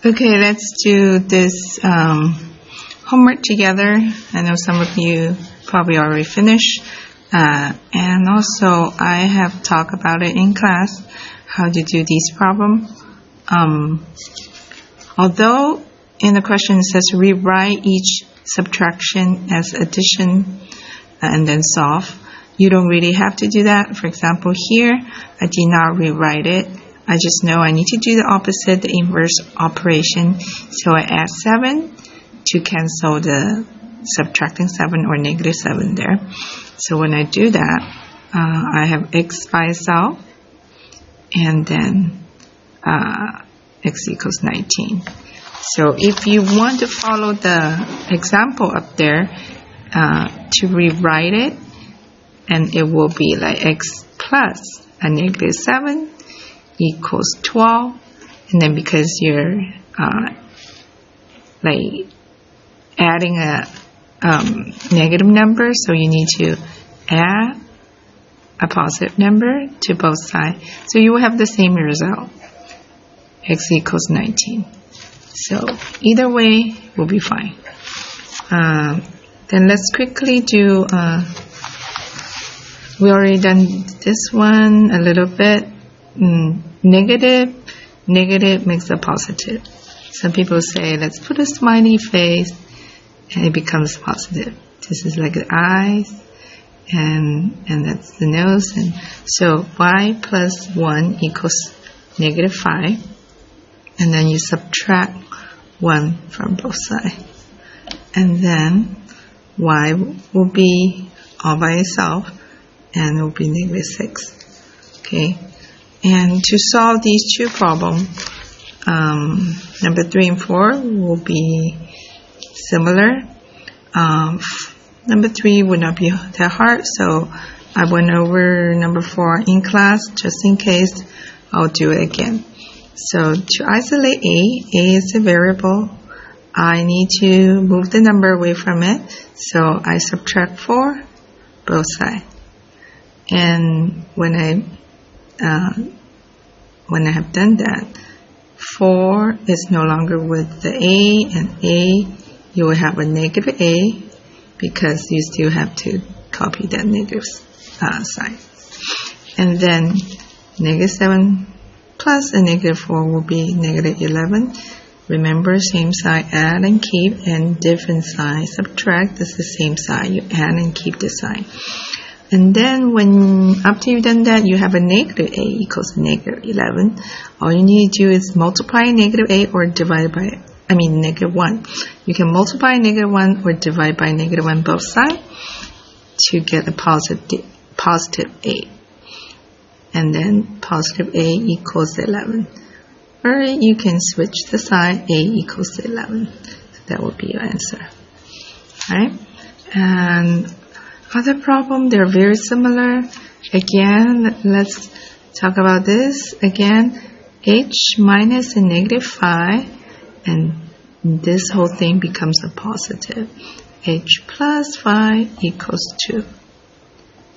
Okay, let's do this homework together. I know some of you probably already finished. And also, I have talked about it in class, how to do these problems. Although in the question it says rewrite each subtraction as addition and then solve, you don't really have to do that. For example, here, I did not rewrite it. I just know I need to do the opposite, the inverse operation. So I add 7 to cancel the subtracting 7 or negative 7 there. So when I do that, I have x by itself, and then x equals 19. So if you want to follow the example up there, to rewrite it, and it will be like x plus a negative 7 equals 12, and then because you're like adding a negative number, so you need to add a positive number to both sides, so you will have the same result, x equals 19. So either way will be fine. Then let's quickly do, we already done this one a little bit. Negative makes a positive. Some people say, let's put a smiley face, and it becomes positive. This is like the eyes, and that's the nose. And so y plus 1 equals negative 5, and then you subtract 1 from both sides. And then y will be all by itself, and it will be negative 6. Okay. And to solve these two problems, number 3 and 4 will be similar. Number 3 would not be that hard, so I went over number 4 in class just in case. I'll do it again. So to isolate a is a variable. I need to move the number away from it, so I subtract 4 both sides. And when I have done that, 4 is no longer with the a, and a, you will have a negative a, because you still have to copy that negative sign. And then negative 7 plus a negative 4 will be negative 11. Remember, same side add and keep, and different side subtract. This is the same side, you add and keep the sign. And then after you've done that, you have a negative a equals negative 11. All you need to do is multiply negative a or divide by, negative 1. You can multiply negative 1 or divide by negative 1 both sides to get a positive a. And then positive a equals 11. Or you can switch the side, a equals 11. So that will be your answer. Alright? And other problem, they're very similar. Again, let's talk about this. Again, h minus a negative 5, and this whole thing becomes a positive. H plus 5 equals 2.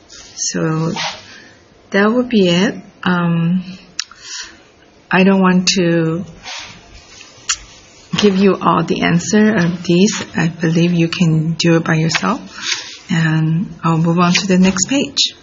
So that would be it. I don't want to give you all the answer of these. I believe you can do it by yourself. And I'll move on to the next page.